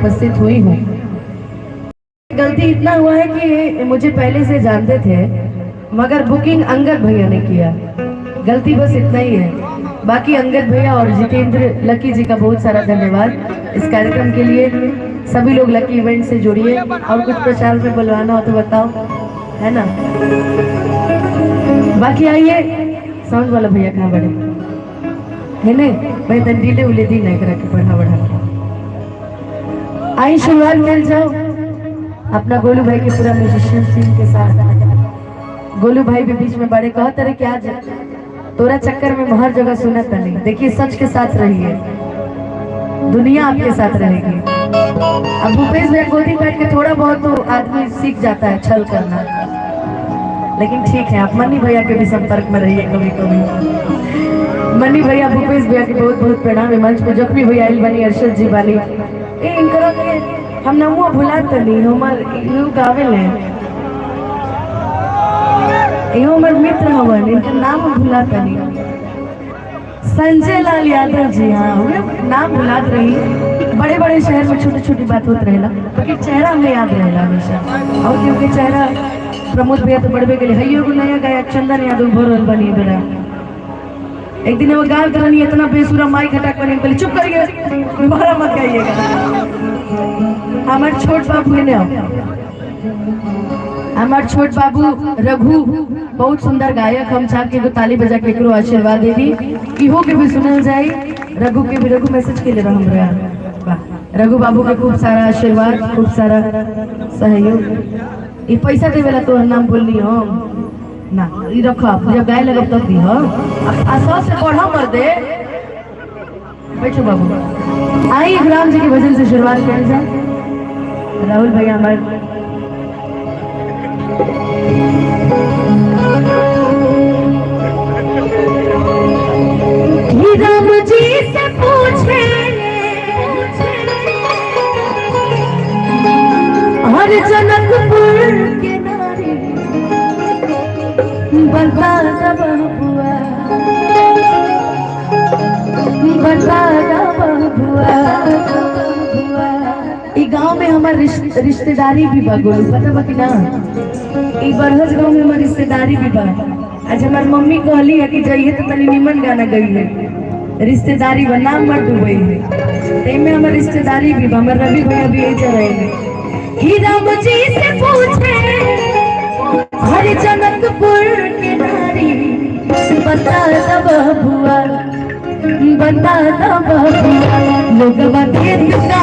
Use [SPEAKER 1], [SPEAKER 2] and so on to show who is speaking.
[SPEAKER 1] उपस्थित हुई हूँ। गलती इतना हुआ है कि मुझे पहले से जानते थे, मगर बुकिंग अंगद भैया ने किया। गलती बस इतना ही है। बाकी अंगद भैया और जितेंद्र लकी जी का बहुत सारा धन्यवाद इस कार्यक्रम के लिए। सभी लोग लकी इवेंट से जुड़िए। और कुछ प्रचार में बुलवाना हो तो बताओ, है ना। बाकी आइए, साउंड वाला भैया कहाँ बड़े है नहीं भाई, डीले उले दी नहीं करा के पढ़ा बढ़ा। आई शुरुआत मिल जाओ अपना गोलू भाई के पूरा म्यूजिशियन टीम के साथ। गोलू भाई भी बीच में बड़े कहते रहे कि आज तोरा चक्कर में हर जगह सुनत नहीं। देखिए सच के साथ रहिए, दुनिया आपके साथ रहेगी। अब भूपेश भैया गोदी काट के थोड़ा बहुत तो आदमी सीख जाता है छल करना, लेकिन ठीक है आप मनी भैया के भी संपर्क में रहिए कभी कभी। मनी भैया भूपेश भैया के बहुत बहुत प्रणाम। मंच पे जख्मी भैया आइल बनी, अर्षद जी बानी, इनकरा के हम नमुआ भुला तनी हमार यू गावेल है, यो हमार मित्र हवन, इनका नाम भुला तनी। संजय लाल यादव जी, हाँ नाम भुलात रही। बड़े बड़े शहर में छोटी छोटी बात होत रहेला, क्योंकि चेहरा हमें याद रहेला हमेशा। और क्योंकि चेहरा प्रमोद भैया तो बढ़वे के लिए हइयो को नया गायक चंदन यादव भरल बनी बड़ा। एक दिन वो गायब बनी, इतना बेसुरा माइक हटा कर बोले चुप करिए, दोबारा मत गाइएगा। हमारे छोट बाबू ने, हमारे छोट बाबू रघु बहुत सुंदर गायक, हम चाह के ताली बजा के एकरो आशीर्वाद दे दी इहो के भी सुनल जाए। रघु के भी, रघु मैसेज के लिए हम रहा। रघु बाबू के खूब सारा आशीर्वाद, खूब सारा सहयोग। ये पैसा दे वाला तो नाम बोलनी हो ना, ये रखो जब गाय लगब तब दी हो। आशा से पढ़ा मर दे। बैठो बाबू। आई राम जी के भजन से शुरुआत करें जाए। राहुल भैया हमारे राम जी से पूछे हर जनकपुर के नारी बता बहुआ, बता बहुआ। ई गांव में हमार रिश्तेदारी भी बा, गोलू पता बा कि ना। ई बरहज गांव में हमार रिश्तेदारी भी बा। आज हमार मम्मी कहली है कि जाइए तो तनी निमन गाना गई, रिश्तेदारी बा नाम मत डूबे है। में हमार रिश्तेदारी भी बा। हमार रवि भैया भी यही रहे। ही राम जी से पूछे हर जनकपुर के नारी बता बहुआ, बता बहुआ। लोग खेत का